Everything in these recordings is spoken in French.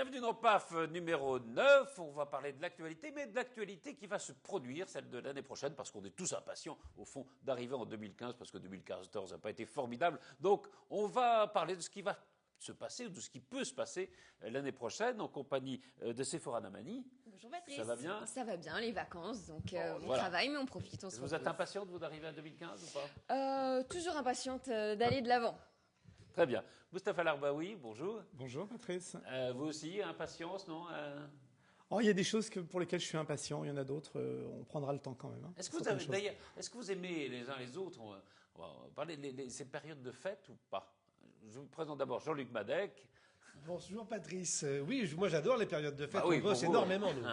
Bienvenue dans PAF numéro 9. On va parler de l'actualité, mais de l'actualité qui va se produire, celle de l'année prochaine, parce qu'on est tous impatients, au fond, d'arriver en 2015, parce que 2014 n'a pas été formidable. Donc, on va parler de ce qui va se passer, ou de ce qui peut se passer l'année prochaine, en compagnie de Séphora Namani. Bonjour Patrice. Ça va bien? Ça va bien, les vacances, donc on voilà. travaille, mais on profite, on se Vous êtes impatiente, vous, d'arriver en 2015 ou pas toujours impatiente d'aller de l'avant. Très bien. Moustapha Larbaoui, bonjour. Bonjour Patrice. Vous aussi, impatience, non Oh, il y a des choses pour lesquelles je suis impatient, il y en a d'autres, on prendra le temps quand même. Hein, est-ce que vous aimez les uns les autres, on va parler de ces périodes de fête ou pas? Je vous présente d'abord Jean-Luc Madec. Bonjour Patrice. Oui, moi j'adore les périodes de fête. Ah oui, on bosse énormément, nous.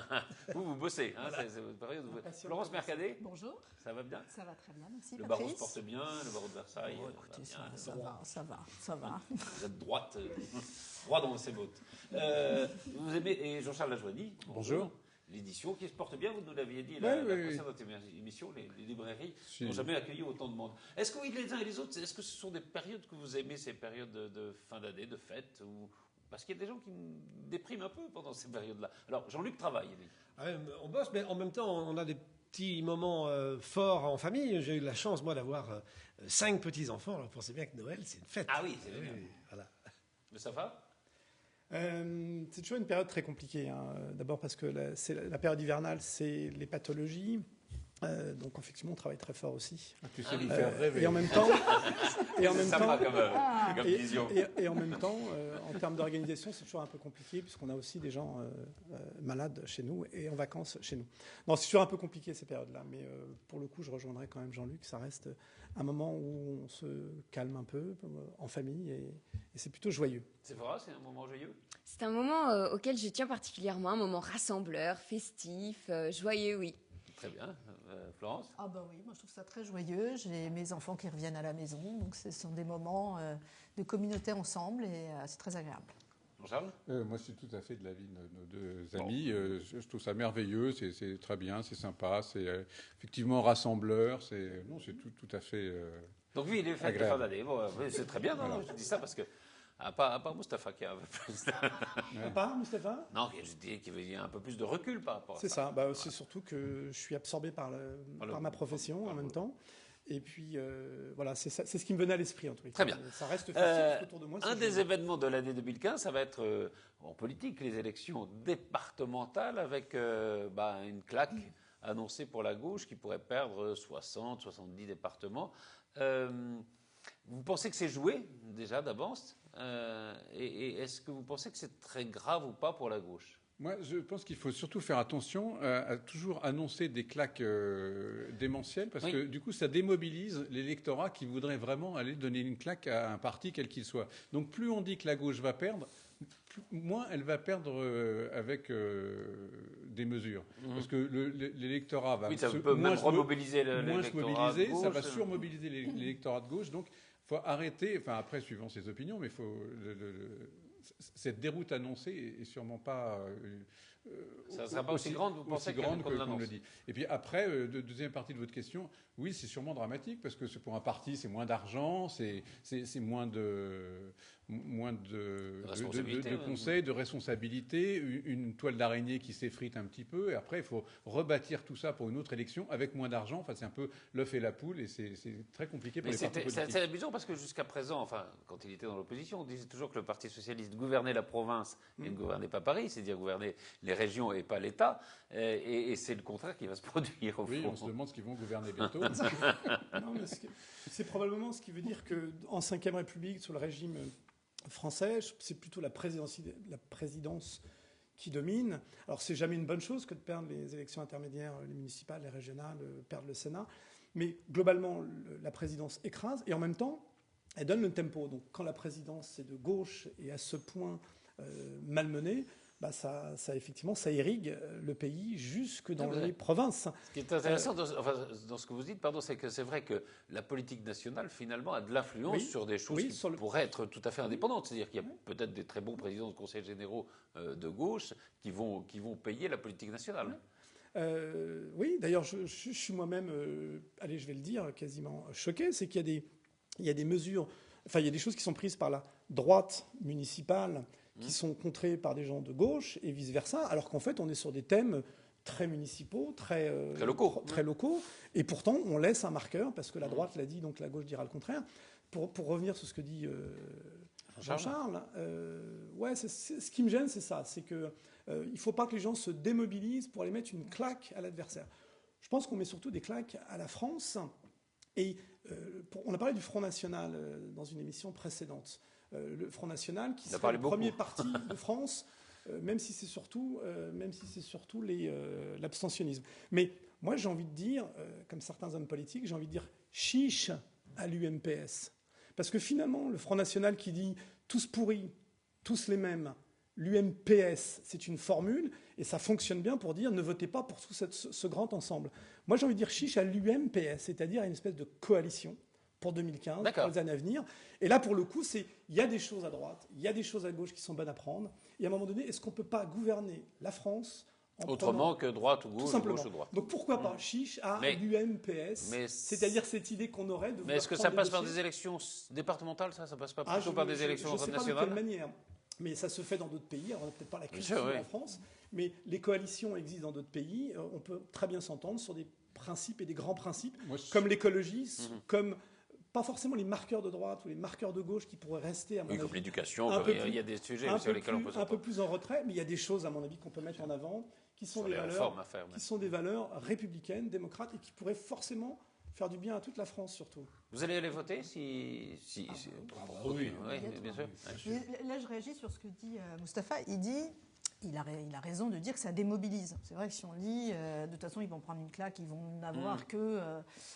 Vous bossez, hein, voilà. C'est votre période. Florence Mercadet. Bonjour. Ça va bien? Ça va très bien, merci. Le Patrice. barreau se porte bien, le barreau de Versailles. Oh, écoutez, ça va. Vous êtes droit dans ses bottes. Vous aimez, et Jean-Charles Lajoigny. Bonjour. L'édition qui se porte bien, vous nous l'aviez dit la précédente émission, les librairies n'ont jamais accueilli autant de monde. Est-ce que oui, les uns et les autres, est-ce que ce sont des périodes que vous aimez, ces périodes de fin d'année, de fête Parce qu'il y a des gens qui me dépriment un peu pendant ces périodes-là. Alors, Jean-Luc travaille, lui. Ah ouais, on bosse, mais en même temps, on a des petits moments forts en famille. J'ai eu la chance, moi, d'avoir 5 petits-enfants. Alors, vous pensez bien que Noël, c'est une fête. Ah oui, c'est génial. Oui, voilà. Mais ça va c'est toujours une période très compliquée. Hein. D'abord parce que la période hivernale, c'est les pathologies. Donc effectivement, on travaille très fort aussi. Tu sais nous faire rêver. Et en même temps, comme en même temps, en termes d'organisation, c'est toujours un peu compliqué puisqu'on a aussi des gens malades chez nous et en vacances chez nous. Non, c'est toujours un peu compliqué ces périodes-là, mais pour le coup, je rejoindrai quand même Jean-Luc. Ça reste un moment où on se calme un peu en famille et c'est plutôt joyeux. C'est vrai, c'est un moment joyeux. C'est un moment auquel je tiens particulièrement, un moment rassembleur, festif, joyeux, oui. Très bien. Florence? Ah bah oui, moi je trouve ça très joyeux. J'ai mes enfants qui reviennent à la maison, donc ce sont des moments de communauté ensemble et c'est très agréable. Jean-Charles? Moi, je suis tout à fait de l'avis de nos deux amis. Je trouve ça merveilleux, c'est très bien, c'est sympa, c'est effectivement rassembleur, c'est tout à fait Donc oui, les fêtes de fin d'année, bon, c'est très bien, non, voilà. Je dis ça parce que à part Moustapha qui a un peu plus de... Pas, Moustapha? Non, je dis qu'il y a un peu plus de recul par rapport à ça. C'est ça. Bah, c'est surtout que je suis absorbé par ma profession en même temps. Et puis, voilà, c'est ce qui me venait à l'esprit, en tout cas. Très bien. Ça reste facile autour de moi. Un des événements de l'année 2015, ça va être, en politique, les élections départementales avec une claque annoncée pour la gauche qui pourrait perdre 60, 70 départements. Vous pensez que c'est joué, déjà, d'avance et est-ce que vous pensez que c'est très grave ou pas pour la gauche? Moi, je pense qu'il faut surtout faire attention à toujours annoncer des claques démentielles, parce que du coup, ça démobilise l'électorat qui voudrait vraiment aller donner une claque à un parti, quel qu'il soit. Donc, plus on dit que la gauche va perdre, moins elle va perdre avec des mesures. Parce que l'électorat va ça peut même remobiliser l'électorat de gauche. Ça va surmobiliser l'électorat de gauche. Donc, il faut arrêter, enfin après, suivant ses opinions, mais il faut... cette déroute annoncée est sûrement pas... ça ne sera pas aussi grande, vous pensez, grande qu'on le dit. Et puis après, deuxième partie de votre question, oui, c'est sûrement dramatique, parce que pour un parti, c'est moins d'argent, c'est moins de conseils, de responsabilités, une toile d'araignée qui s'effrite un petit peu, et après, il faut rebâtir tout ça pour une autre élection avec moins d'argent. Enfin, c'est un peu l'œuf et la poule, et c'est très compliqué pour les partis politiques. C'est amusant, parce que jusqu'à présent, enfin, quand il était dans l'opposition, on disait toujours que le Parti socialiste gouvernait la province et ne gouvernait pas Paris, c'est-à-dire gouverner les régions et pas l'État, et c'est le contraire qui va se produire au fond. Oui, on se demande ce qu'ils vont gouverner bientôt. Non, mais c'est probablement ce qui veut dire qu'en Ve République, sous le régime français, c'est plutôt la présidence qui domine. Alors, c'est jamais une bonne chose que de perdre les élections intermédiaires, les municipales, les régionales, perdre le Sénat. Mais globalement, la présidence écrase et en même temps, elle donne le tempo. Donc, quand la présidence est de gauche et à ce point malmenée, ça effectivement, ça irrigue le pays jusque dans les provinces. Ce qui est intéressant dans ce que vous dites, c'est que c'est vrai que la politique nationale, finalement, a de l'influence sur des choses qui pourraient être tout à fait indépendantes. C'est-à-dire qu'il y a peut-être des très bons présidents de conseils généraux de gauche qui vont payer la politique nationale. Oui, d'ailleurs, je suis moi-même, allez, je vais le dire, quasiment choqué. C'est qu'il y a des mesures, enfin, il y a des choses qui sont prises par la droite municipale qui sont contrées par des gens de gauche et vice-versa, alors qu'en fait, on est sur des thèmes très municipaux, très locaux. Et pourtant, on laisse un marqueur, parce que la droite l'a dit, donc la gauche dira le contraire. Pour revenir sur ce que dit Jean-Charles, ce qui me gêne, c'est ça. C'est qu'il ne faut pas que les gens se démobilisent pour aller mettre une claque à l'adversaire. Je pense qu'on met surtout des claques à la France. Et on a parlé du Front National dans une émission précédente. Le Front National, qui serait le premier parti de France, même si c'est surtout l'abstentionnisme. Mais moi, j'ai envie de dire, comme certains hommes politiques, j'ai envie de dire chiche à l'UMPS. Parce que finalement, le Front National qui dit tous pourris, tous les mêmes, l'UMPS, c'est une formule, et ça fonctionne bien pour dire ne votez pas pour tout ce grand ensemble. Moi, j'ai envie de dire chiche à l'UMPS, c'est-à-dire à une espèce de coalition pour 2015, pour les années à venir. Et là, pour le coup, il y a des choses à droite, il y a des choses à gauche qui sont bonnes à prendre. Et à un moment donné, est-ce qu'on ne peut pas gouverner la France autrement que droite ou gauche, gauche ou droite. Donc pourquoi pas chiche à l'UMPS, c'est-à-dire cette idée qu'on aurait de... Mais est-ce que ça passe par des élections départementales, ça passe pas plutôt par des élections nationales? Je ne sais pas de quelle manière, mais ça se fait dans d'autres pays. Alors, on n'a peut-être pas la culture en France, mais les coalitions existent dans d'autres pays. On peut très bien s'entendre sur des principes et des grands principes, comme l'écologie, comme... Pas forcément les marqueurs de droite ou les marqueurs de gauche qui pourraient rester, à mon avis... comme l'éducation, il y a des sujets sur lesquels on peut s'entendre. Un peu plus en retrait, mais il y a des choses, à mon avis, qu'on peut mettre en avant, qui sont des valeurs républicaines, démocrates, et qui pourraient forcément faire du bien à toute la France, surtout. Vous allez aller voter oui, bien sûr. Là, je réagis sur ce que dit Mustapha. Il a raison de dire que ça démobilise. C'est vrai que si on lit, de toute façon, ils vont prendre une claque, ils vont n'avoir que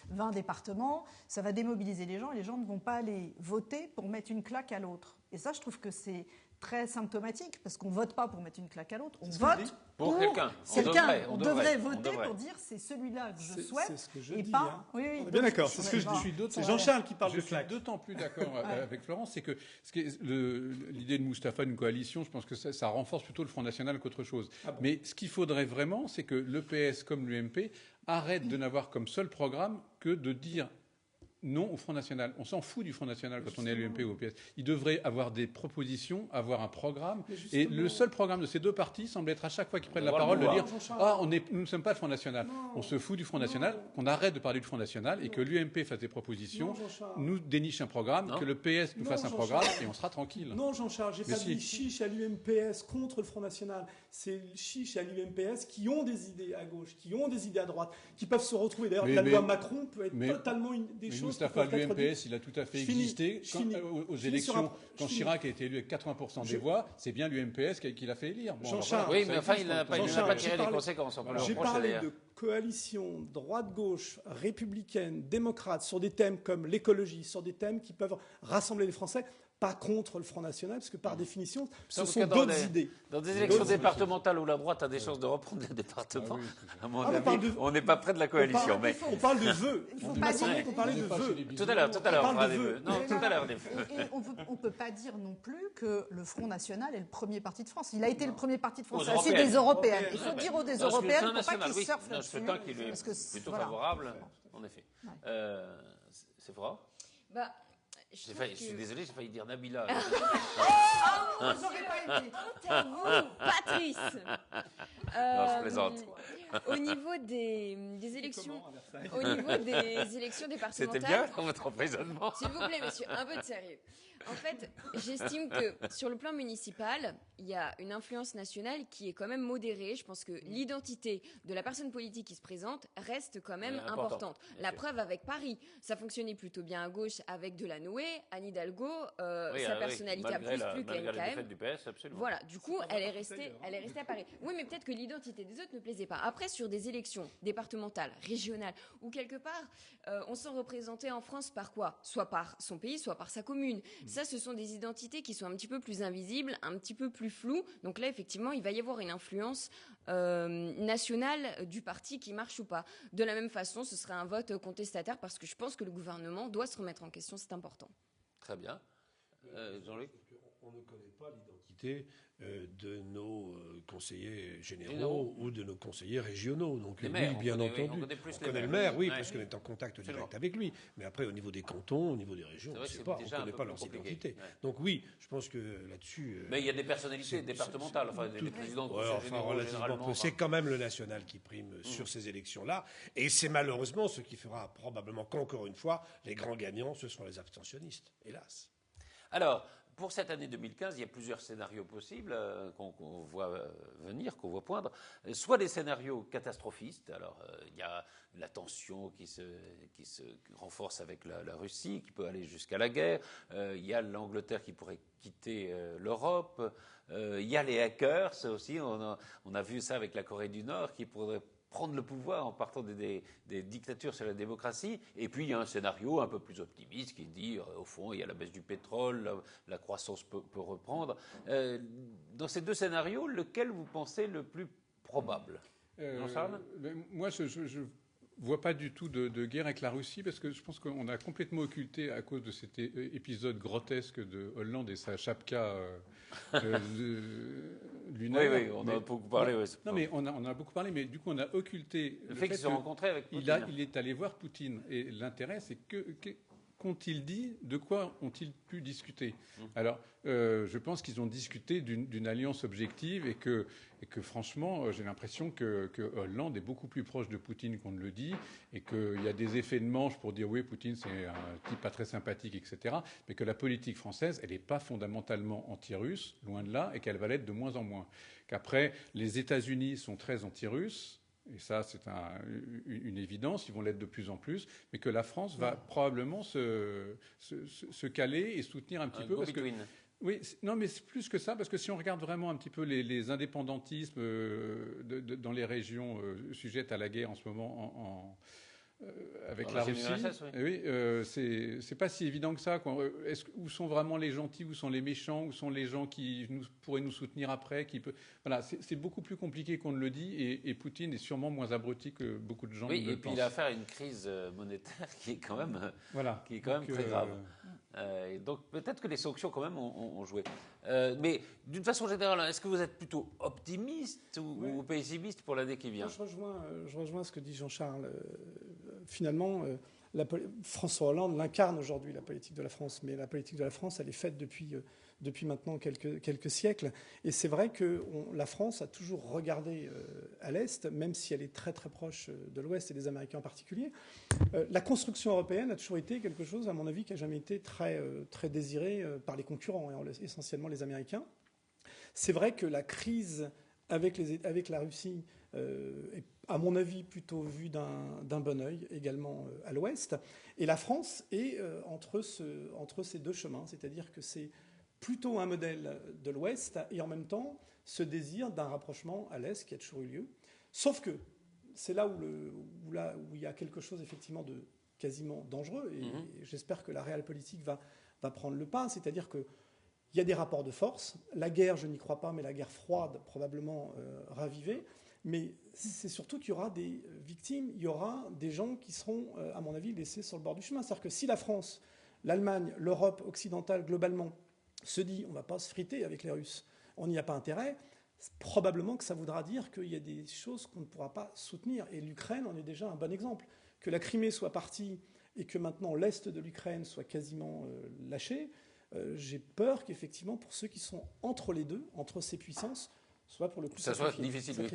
20 départements, ça va démobiliser les gens et les gens ne vont pas aller voter pour mettre une claque à l'autre. Et ça, je trouve que c'est très symptomatique parce qu'on ne vote pas pour mettre une claque à l'autre, on vote pour quelqu'un. On devrait voter pour dire c'est celui-là que je souhaite. C'est ce que je et dis. pas. On est bien d'accord, c'est ce que je dis. C'est Jean-Charles qui parle de claque. Je suis d'autant plus d'accord avec Florence, c'est que l'idée de Mustapha d'une coalition, je pense que ça renforce plutôt le Front National qu'autre chose. Mais ce qu'il faudrait vraiment, c'est que l'EPS comme l'UMP arrête de n'avoir comme seul programme que de dire non au Front National. On s'en fout du Front National quand on est à l'UMP ou au PS. Il devrait avoir des propositions, avoir un programme. Et le seul programme de ces deux partis semble être à chaque fois qu'ils prennent la parole de dire nous ne sommes pas le Front National. On se fout du Front National, qu'on arrête de parler du Front National et que l'UMP fasse des propositions, nous déniche un programme, que le PS nous fasse un programme et on sera tranquille. Non, Jean-Charles, j'ai pas dit chiche à l'UMPS contre le Front National. C'est chiche à l'UMPS qui ont des idées à gauche, qui ont des idées à droite, qui peuvent se retrouver. D'ailleurs, la loi Macron peut être totalement des choses. Mustapha, l'UMPS, il a tout à fait existé. Aux élections, quand Chirac a été élu avec 80% des voix, c'est bien l'UMPS qui l'a fait élire. Jean-Charles, oui, mais enfin, il n'a pas tiré les conséquences. J'ai parlé de coalition droite-gauche, républicaine, démocrate, sur des thèmes comme l'écologie, sur des thèmes qui peuvent rassembler les Français. Pas contre le Front National, parce que par définition, ce sont d'autres idées. Dans des élections départementales où la droite a des chances de reprendre les départements, à mon avis, on n'est pas près de la coalition. On parle de vœux. Il faut pas dire qu'on parlait de vœux. Tout à l'heure, on parlera des vœux. Non, tout à l'heure, des vœux. On ne peut pas dire non plus que le Front National est le premier parti de France. Il a été le premier parti de France à la suite des Européennes. Il faut dire aux des Européennes pour pas qu'ils surfent là-dessus. C'est un qui lui est plutôt favorable, en effet. C'est fort. Je suis désolé, j'ai failli dire Nabila. J'aurais pas été. Vous, Patrice. Non, je plaisante. Au niveau des élections, départementales. C'était bien votre emprisonnement. S'il vous plaît, monsieur, un peu de sérieux. En fait, j'estime que sur le plan municipal, il y a une influence nationale qui est quand même modérée. Je pense que l'identité de la personne politique qui se présente reste quand même importante. La preuve avec Paris, ça fonctionnait plutôt bien à gauche avec Delanoë, Anne Hidalgo, sa personnalité a plus plu qu'à NKM. Du PS, absolument. Voilà, du coup, elle est restée à Paris. Oui, mais peut-être que l'identité des autres ne plaisait pas. Après, sur des élections départementales, régionales, ou quelque part, on s'en représentait en France par quoi? Soit par son pays, soit par sa commune. Ça, ce sont des identités qui sont un petit peu plus invisibles, un petit peu plus floues. Donc là, effectivement, il va y avoir une influence nationale du parti qui marche ou pas. De la même façon, ce serait un vote contestataire parce que je pense que le gouvernement doit se remettre en question, c'est important. Très bien. Jean-Luc ? On ne connaît pas l'identité de nos conseillers généraux ou de nos conseillers régionaux. Donc, les maires, bien entendu. On connaît le maire, parce qu'on est en contact direct avec lui. Mais après, au niveau des cantons, au niveau des régions, on ne sait pas. On ne connaît pas leurs identités. Ouais. Donc oui, je pense que là-dessus... mais il y a des personnalités départementales, des présidents de conseils généraux. C'est quand même le national qui prime sur ces élections-là. Et c'est malheureusement ce qui fera probablement qu'encore une fois, les grands gagnants, ce seront les abstentionnistes, hélas. Alors, pour cette année 2015, il y a plusieurs scénarios possibles qu'on voit venir, qu'on voit poindre. Soit des scénarios catastrophistes. Alors, il y a la tension qui se renforce avec la Russie, qui peut aller jusqu'à la guerre. Il y a l'Angleterre qui pourrait quitter l'Europe. Il y a les hackers aussi. On a vu ça avec la Corée du Nord, qui pourrait prendre le pouvoir en partant des dictatures sur la démocratie. Et puis, il y a un scénario un peu plus optimiste qui dit, au fond, il y a la baisse du pétrole, la croissance peut reprendre. Dans ces deux scénarios, lequel vous pensez le plus probable, Jean-Charles ? Moi, je vois pas du tout de guerre avec la Russie, parce que je pense qu'on a complètement occulté, à cause de cet épisode grotesque de Hollande et sa chapka lunaire. Oui, on a beaucoup parlé. Non, mais on a beaucoup parlé, mais du coup, on a occulté le fait qu'ils se sont rencontrés avec Poutine. Il est allé voir Poutine. Et l'intérêt, c'est qu'ont-ils dit, de quoi ont-ils pu discuter ? Alors, je pense qu'ils ont discuté d'une alliance objective et que franchement, j'ai l'impression que Hollande est beaucoup plus proche de Poutine qu'on ne le dit et qu'il y a des effets de manche pour dire oui, Poutine c'est un type pas très sympathique, etc. Mais que la politique française, elle n'est pas fondamentalement anti-russe, loin de là, et qu'elle va l'être de moins en moins. Qu'après, les États-Unis sont très anti-russes. Et ça, c'est une évidence, ils vont l'être de plus en plus, mais que la France va probablement se caler et soutenir un petit peu. Parce que, oui, non, mais c'est plus que ça, parce que si on regarde vraiment un petit peu les indépendantismes dans les régions sujettes à la guerre en ce moment avec la Russie, oui, c'est pas si évident que ça, quoi. Où sont vraiment les gentils, où sont les méchants, où sont les gens qui pourraient nous soutenir après, voilà, c'est beaucoup plus compliqué qu'on ne le dit, et Poutine est sûrement moins abruti que beaucoup de gens ne le pensent. Et puis il a affaire à une crise monétaire qui est quand même, très grave. Donc peut-être que les sanctions quand même ont joué. Mais d'une façon générale, est-ce que vous êtes plutôt optimiste ou pessimiste pour l'année qui vient ? Je rejoins ce que dit Jean-Charles. Finalement, François Hollande l'incarne aujourd'hui, la politique de la France. Mais la politique de la France, elle est faite depuis maintenant quelques siècles. Et c'est vrai que la France a toujours regardé à l'Est, même si elle est très très proche de l'Ouest et des Américains en particulier. La construction européenne a toujours été quelque chose, à mon avis, qui n'a jamais été très, très désiré par les concurrents, et essentiellement les Américains. C'est vrai que la crise avec la Russie est, à mon avis, plutôt vue d'un bon œil également à l'Ouest. Et la France est entre ces deux chemins, c'est-à-dire que c'est plutôt un modèle de l'Ouest et en même temps ce désir d'un rapprochement à l'Est qui a toujours eu lieu. Sauf que c'est là où il y a quelque chose effectivement de quasiment dangereux et j'espère que la réelle politique va prendre le pas, c'est-à-dire que il y a des rapports de force. La guerre, je n'y crois pas, mais la guerre froide, probablement ravivée. Mais c'est surtout qu'il y aura des victimes, il y aura des gens qui seront, à mon avis, laissés sur le bord du chemin. C'est-à-dire que si la France, l'Allemagne, l'Europe occidentale, globalement, se dit on ne va pas se friter avec les Russes, on n'y a pas intérêt, probablement que ça voudra dire qu'il y a des choses qu'on ne pourra pas soutenir. Et l'Ukraine en est déjà un bon exemple. Que la Crimée soit partie et que maintenant l'Est de l'Ukraine soit quasiment lâché, j'ai peur qu'effectivement, pour ceux qui sont entre les deux, entre ces puissances, soit pour le coup ça soit difficile. Oui,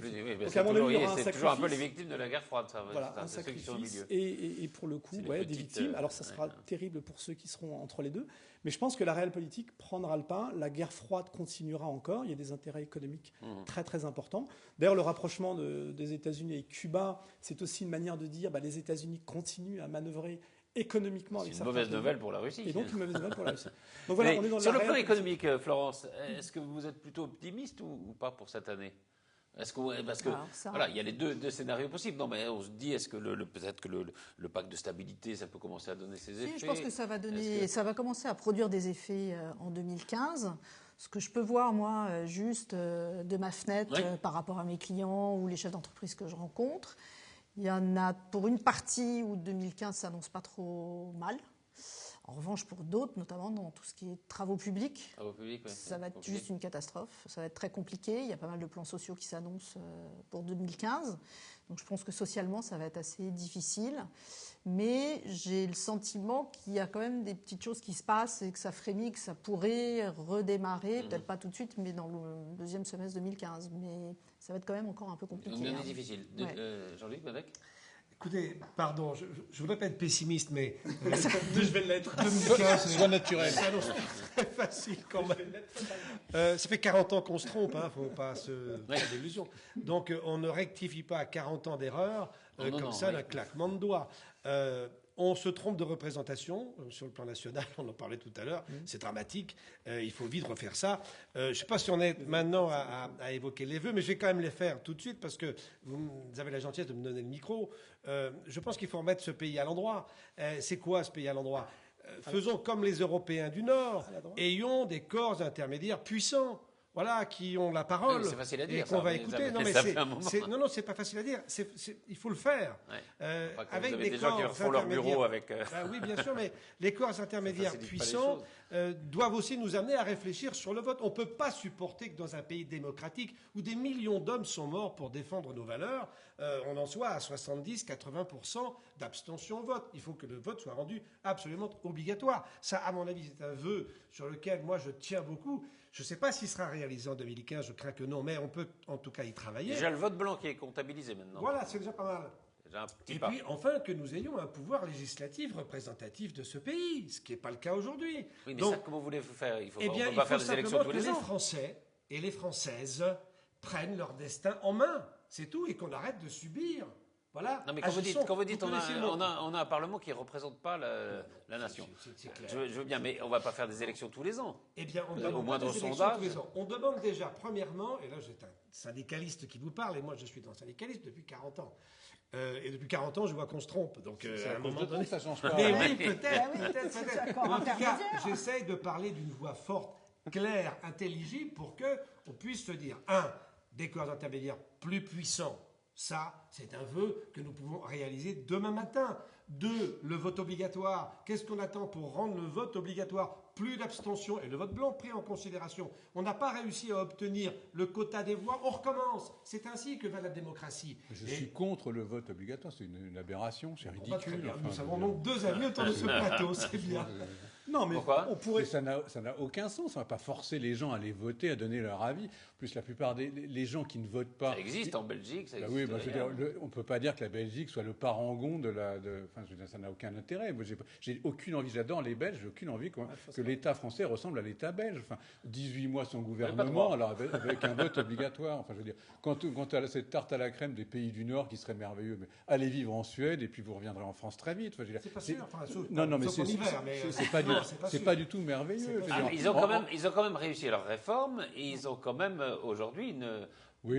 c'est toujours un peu les victimes de la guerre froide, ça. Voilà, un sacrifice et pour le coup, des victimes. Alors ça sera terrible pour ceux qui seront entre les deux. Mais je pense que la réelle politique prendra le pas. La guerre froide continuera encore. Il y a des intérêts économiques très très importants. D'ailleurs, le rapprochement des États-Unis et Cuba, c'est aussi une manière de dire les États-Unis continuent à manœuvrer économiquement. C'est une mauvaise nouvelle pour la Russie. Et donc une mauvaise nouvelle pour la Russie. Donc voilà, on est dans sur le plan économique, Florence, est-ce que vous êtes plutôt optimiste ou pas pour cette année ? Parce que voilà, il y a les deux scénarios possibles. Non, mais on se dit, est-ce que peut-être que le pacte de stabilité, ça peut commencer à donner ses effets ? Je pense que ça va commencer à produire des effets en 2015. Ce que je peux voir, moi, juste de ma fenêtre par rapport à mes clients ou les chefs d'entreprise que je rencontre, il y en a pour une partie où 2015 s'annonce pas trop mal. En revanche, pour d'autres, notamment dans tout ce qui est travaux publics, ça va être juste une catastrophe. Ça va être très compliqué. Il y a pas mal de plans sociaux qui s'annoncent pour 2015. Donc je pense que socialement, ça va être assez difficile. Mais j'ai le sentiment qu'il y a quand même des petites choses qui se passent et que ça frémit, que ça pourrait redémarrer, peut-être pas tout de suite, mais dans le deuxième semestre 2015. Mais ça va être quand même encore un peu compliqué. Une année difficile. Jean-Luc Badec. Écoutez, pardon, je ne voudrais pas être pessimiste, mais Je vais l'être. 2015, Soit naturel. ça annonce très facile quand même. Ça fait 40 ans qu'on se trompe, il ne faut pas se faire d'illusions. Donc on ne rectifie pas 40 ans d'erreur d'un claquement de doigts. On se trompe de représentation sur le plan national, on en parlait tout à l'heure, c'est dramatique, il faut vite refaire ça. Je ne sais pas si on est maintenant à évoquer les vœux, mais je vais quand même les faire tout de suite parce que vous avez la gentillesse de me donner le micro. Je pense qu'il faut remettre ce pays à l'endroit. C'est quoi ce pays à l'endroit ? Faisons comme les Européens du Nord, ayons des corps intermédiaires puissants. Voilà, qui ont la parole c'est facile à dire, et qu'on va écouter. Non, mais c'est pas facile à dire. Il faut le faire. Avec des gens qui font leur bureau avec. Oui, bien sûr, mais les corps intermédiaires puissants doivent aussi nous amener à réfléchir sur le vote. On ne peut pas supporter que dans un pays démocratique où des millions d'hommes sont morts pour défendre nos valeurs, on en soit à 70-80% d'abstention au vote. Il faut que le vote soit rendu absolument obligatoire. Ça, à mon avis, c'est un vœu sur lequel moi je tiens beaucoup. Je ne sais pas s'il sera réalisé en 2015, je crains que non, mais on peut en tout cas y travailler. Déjà le vote blanc qui est comptabilisé maintenant. Voilà, c'est déjà pas mal. Puis enfin, que nous ayons un pouvoir législatif représentatif de ce pays, ce qui n'est pas le cas aujourd'hui. Oui, mais ça, comment voulez-vous faire? On ne peut pas faire des élections tous les ans. Les Français et les Françaises prennent leur destin en main, c'est tout, et qu'on arrête de subir. Voilà. Non, mais quand vous dites on a un Parlement qui ne représente pas la nation. C'est clair. Je veux bien, mais on ne va pas faire des élections tous les ans. Eh bien, au moindre sondage. Tous les ans. On demande déjà, premièrement, et là c'est un syndicaliste qui vous parle, et moi je suis dans le syndicalisme depuis 40 ans. Et depuis 40 ans, je vois qu'on se trompe. Donc, à un moment donné, ça change pas. Mais oui, peut-être. En tout cas, j'essaye de parler d'une voix forte, claire, intelligible, pour qu'on puisse se dire, des corps intermédiaires plus puissants. Ça, c'est un vœu que nous pouvons réaliser demain matin. 2, le vote obligatoire. Qu'est-ce qu'on attend pour rendre le vote obligatoire? Plus d'abstention et le vote blanc pris en considération. On n'a pas réussi à obtenir le quota des voix. On recommence. C'est ainsi que va la démocratie. Je suis contre le vote obligatoire. C'est une aberration. C'est ridicule. Nous avons donc 2 avis autour de ce plateau. C'est bien. Non, mais pourquoi? On pourrait. Mais ça n'a aucun sens. On ne va pas forcer les gens à aller voter, à donner leur avis. En plus, la plupart des gens qui ne votent pas. Ça existe en Belgique. Ça existe oui, on ne peut pas dire que la Belgique soit le parangon de la. Enfin, je veux dire, ça n'a aucun intérêt. Moi, j'ai aucune envie. J'adore les Belges. J'ai aucune envie que l'État français ressemble à l'État belge. Enfin, 18 mois sans gouvernement, alors avec un vote obligatoire. Enfin, je veux dire, quand tu as cette tarte à la crème des pays du Nord qui serait merveilleux, mais allez vivre en Suède et puis vous reviendrez en France très vite. Enfin, je veux dire, c'est pas sûr. Enfin, non, mais c'est pas du tout merveilleux. Ils ont quand même réussi leurs réformes et ils ont quand même aujourd'hui une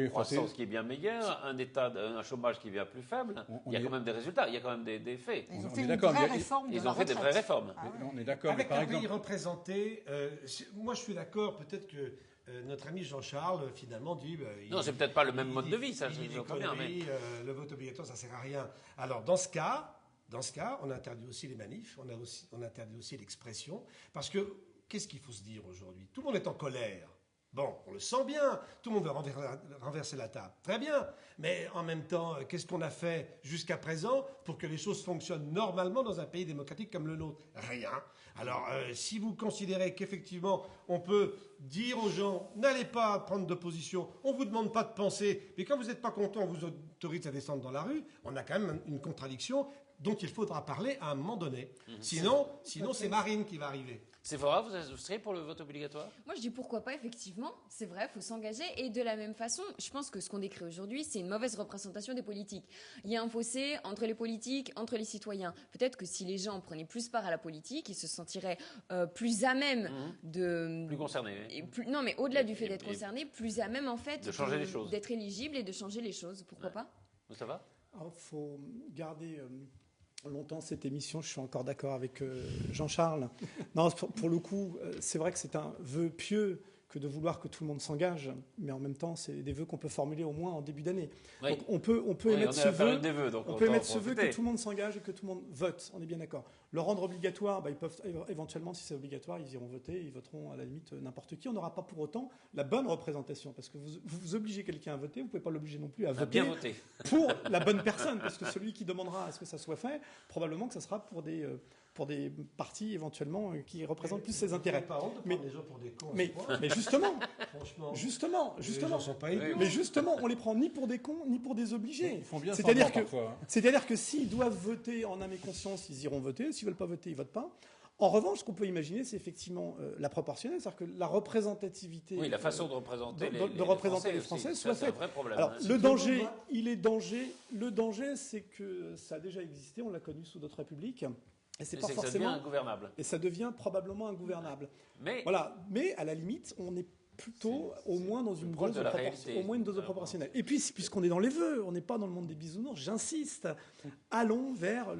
croissance qui est bien meilleure, un chômage qui est bien plus faible. Il y a quand même des résultats, il y a quand même des faits. Ils ont fait une vraie réforme. Ils ont fait des vraies réformes. On est d'accord. Avec un pays représenté, moi je suis d'accord, peut-être que notre ami Jean-Charles, finalement, dit... non, c'est peut-être pas le même mode de vie, ça, j'entends bien. Mais... le vote obligatoire, ça sert à rien. Alors, dans ce cas, on interdit aussi les manifs, on interdit aussi l'expression, parce que, qu'est-ce qu'il faut se dire aujourd'hui? Tout le monde est en colère. Bon, on le sent bien, tout le monde veut renverser la table. Très bien, mais en même temps, qu'est-ce qu'on a fait jusqu'à présent pour que les choses fonctionnent normalement dans un pays démocratique comme le nôtre? Rien. Alors, si vous considérez qu'effectivement, on peut dire aux gens, n'allez pas prendre de position, on ne vous demande pas de penser, mais quand vous n'êtes pas content, on vous autorise à descendre dans la rue, on a quand même une contradiction dont il faudra parler à un moment donné. Sinon c'est Marine qui va arriver. Sephora, vous seriez pour le vote obligatoire? Moi, je dis pourquoi pas, effectivement. C'est vrai, il faut s'engager. Et de la même façon, je pense que ce qu'on décrit aujourd'hui, c'est une mauvaise représentation des politiques. Il y a un fossé entre les politiques, entre les citoyens. Peut-être que si les gens prenaient plus part à la politique, ils se sentiraient plus à même de... Plus concernés. Non, mais au-delà du fait d'être concernés, plus à même, en fait, de changer les choses. D'être éligibles et de changer les choses. Pourquoi pas? Ça va? Il faut garder... longtemps cette émission, je suis encore d'accord avec Jean-Charles. Non, pour le coup, c'est vrai que c'est un vœu pieux que de vouloir que tout le monde s'engage, mais en même temps, c'est des vœux qu'on peut formuler au moins en début d'année. Oui. Donc on peut émettre ce vœu, que tout le monde s'engage et que tout le monde vote, on est bien d'accord. Le rendre obligatoire, ils peuvent éventuellement, si c'est obligatoire, ils iront voter, ils voteront à la limite n'importe qui. On n'aura pas pour autant la bonne représentation, parce que vous obligez quelqu'un à voter, vous ne pouvez pas l'obliger non plus à voter pour la bonne personne, parce que celui qui demandera à ce que ça soit fait, probablement que ça sera pour des partis éventuellement qui représentent plus ses intérêts. Mais les gens pour des cons. Mais justement, on les prend ni pour des cons ni pour des obligés. Ils font bien C'est-à-dire que s'ils doivent voter en âme et conscience, ils iront voter. S'ils veulent pas voter, ils votent pas. En revanche, ce qu'on peut imaginer, c'est effectivement la proportionnelle, c'est-à-dire que la représentativité, la façon de représenter les Français soit faite. C'est un vrai problème. Alors, le danger, c'est que ça a déjà existé, on l'a connu sous d'autres républiques. Et c'est pas forcément. Ça devient ingouvernable. Et ça devient probablement ingouvernable. Mais à la limite, on est plutôt au moins dans une dose proportionnelle. Et puis, puisqu'on est dans les vœux, on n'est pas dans le monde des bisounours, j'insiste, allons vers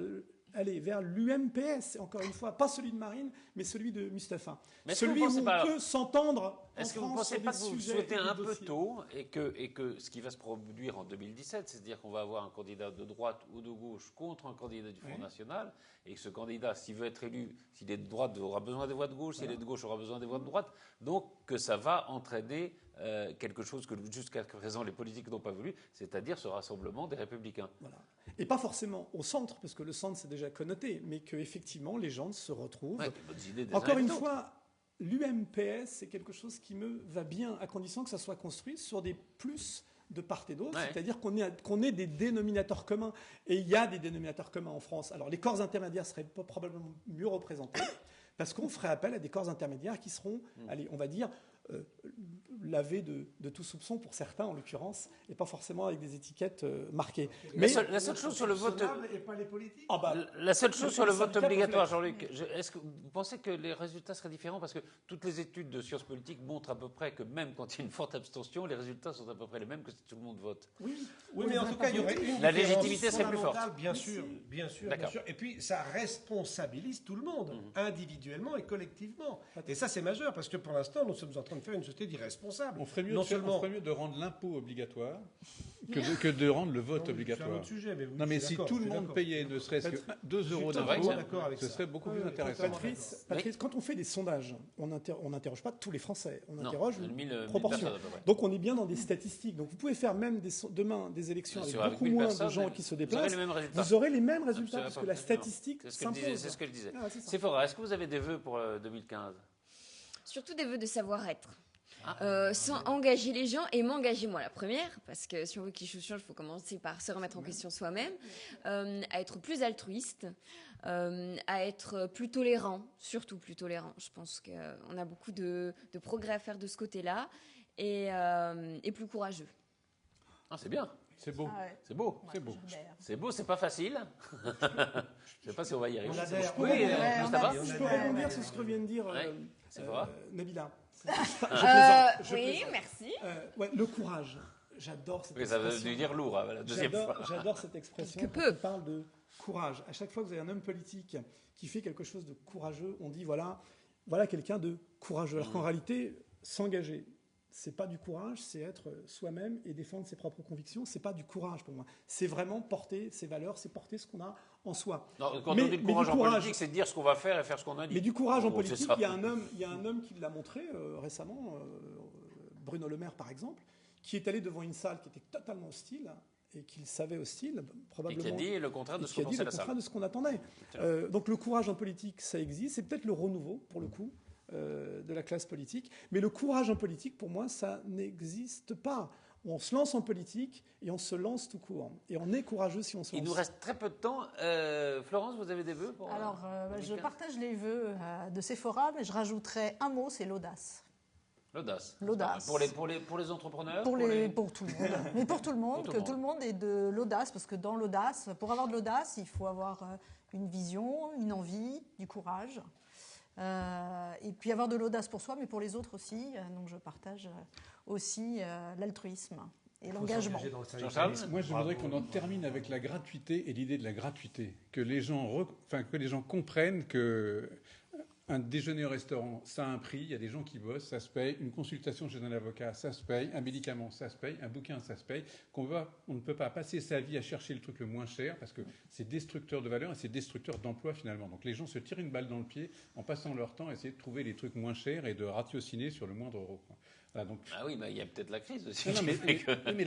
l'UMPS, encore une fois, pas celui de Marine, mais celui de Mustapha. Celui où on peut s'entendre. Est-ce que vous ne pensez pas que vous souhaitez un peu tôt et que ce qui va se produire en 2017, c'est-à-dire qu'on va avoir un candidat de droite ou de gauche contre un candidat du Front National, et que ce candidat, s'il veut être élu, s'il est de droite, aura besoin des voix de gauche, s'il est de gauche, aura besoin des voix de droite, donc que ça va entraîner quelque chose que jusqu'à présent les politiques n'ont pas voulu, c'est-à-dire ce rassemblement des Républicains. Voilà. Et pas forcément au centre, parce que le centre c'est déjà connoté, mais qu'effectivement les gens se retrouvent. Encore une fois, l'UMPS c'est quelque chose qui me va bien, à condition que ça soit construit sur des plus de part et d'autre, c'est-à-dire qu'on ait des dénominateurs communs. Et il y a des dénominateurs communs en France. Alors les corps intermédiaires seraient probablement mieux représentés, parce qu'on ferait appel à des corps intermédiaires qui seront, allez, on va dire, lavés de tout soupçon pour certains en l'occurrence, et pas forcément avec des étiquettes marquées. Mais la seule chose sur le vote, et pas les politiques. La seule chose sur le vote obligatoire, Jean-Luc, est-ce que vous pensez que les résultats seraient différents, parce que toutes les études de sciences politiques montrent à peu près que même quand il y a une forte abstention, les résultats sont à peu près les mêmes que si tout le monde vote. Oui, mais en tout cas, il y aurait une la légitimité serait plus forte. Bien sûr. Et puis ça responsabilise tout le monde, individuellement et collectivement. Et ça, c'est majeur, parce que pour l'instant, nous sommes en train de faire une société d'irresponsable. On ferait mieux de rendre l'impôt obligatoire que de rendre le vote obligatoire. C'est un autre sujet, mais oui, non, mais si tout le monde payait ne serait-ce que 2 € d'impôt, ce serait beaucoup plus intéressant. Patrice, quand on fait des sondages, on n'interroge pas tous les Français, on interroge une proportion. Donc on est bien dans des statistiques. Donc vous pouvez faire même demain des élections avec beaucoup moins de gens qui se déplacent. Vous aurez les mêmes résultats, parce que la statistique s'impose. C'est ce que je disais. Sephora, est-ce que vous avez des vœux pour 2015 ? Surtout des vœux de savoir-être. Sans engager les gens et m'engager moi la première, parce que si on veut que les choses changent, il faut commencer par se remettre en question soi-même, à être plus altruiste, à être plus tolérant, surtout plus tolérant. Je pense qu'on a beaucoup de progrès à faire de ce côté-là, et plus courageux. C'est bien. C'est beau. C'est beau. C'est beau. C'est beau, c'est pas facile. Je ne sais pas si on va y arriver. Je peux rebondir sur ce que vient de dire Nabila. Oui, merci. Le courage. J'adore cette expression. Ça veut dire lourd, la deuxième fois. J'adore cette expression. On parle de courage. À chaque fois que vous avez un homme politique qui fait quelque chose de courageux, on dit voilà quelqu'un de courageux. Alors qu'en réalité, s'engager, c'est pas du courage, c'est être soi-même et défendre ses propres convictions. C'est pas du courage pour moi. C'est vraiment porter ses valeurs, c'est porter ce qu'on a en soi. Non, quand on dit courage en politique, c'est de dire ce qu'on va faire et faire ce qu'on a dit. Mais du courage en politique, il y a un homme qui l'a montré récemment, Bruno Le Maire par exemple, qui est allé devant une salle qui était totalement hostile et qu'il savait hostile, probablement. Et qui a dit le contraire de ce qu'on pensait la salle. Le contraire de ce qu'on attendait. Donc le courage en politique, ça existe. C'est peut-être le renouveau, pour le coup, de la classe politique. Mais le courage en politique, pour moi, ça n'existe pas. On se lance en politique et on se lance tout court. Et on est courageux si on se lance. Il nous reste très peu de temps. Florence, vous avez des vœux pour je partage les vœux de Sephora, mais je rajouterais un mot, c'est l'audace. L'audace. Pour les entrepreneurs pour tout le monde. Mais pour tout le monde, tout le monde ait de l'audace, parce que dans l'audace, pour avoir de l'audace, il faut avoir une vision, une envie, du courage. Et puis avoir de l'audace pour soi, mais pour les autres aussi. Donc je partage aussi l'altruisme et l'engagement. Moi, je voudrais qu'on en termine avec la gratuité et l'idée de la gratuité. Que les gens comprennent que Un déjeuner au restaurant, ça a un prix, il y a des gens qui bossent, ça se paye. Une consultation chez un avocat, ça se paye. Un médicament, ça se paye. Un bouquin, ça se paye. On ne peut pas passer sa vie à chercher le truc le moins cher parce que c'est destructeur de valeur et c'est destructeur d'emploi finalement. Donc les gens se tirent une balle dans le pied en passant leur temps à essayer de trouver les trucs moins chers et de ratiociner sur le moindre euro. Voilà, donc... Ah oui, mais il y a peut-être la crise aussi. Non, mais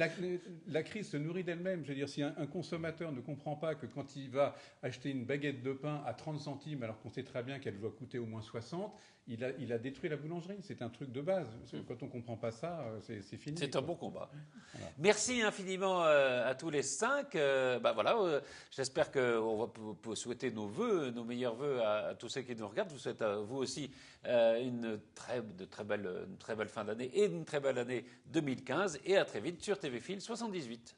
la crise se nourrit d'elle-même. Je veux dire, si un consommateur ne comprend pas que quand il va acheter une baguette de pain à 30 centimes, alors qu'on sait très bien qu'elle doit coûter au moins 60, il a détruit la boulangerie. C'est un truc de base. Quand on ne comprend pas ça, c'est fini. C'est un bon combat. Voilà. Merci infiniment à tous les 5. J'espère qu'on va souhaiter nos meilleurs vœux à tous ceux qui nous regardent. Je vous souhaite à vous aussi une très belle fin d'année et une très belle année 2015. Et à très vite sur TV Fil 78.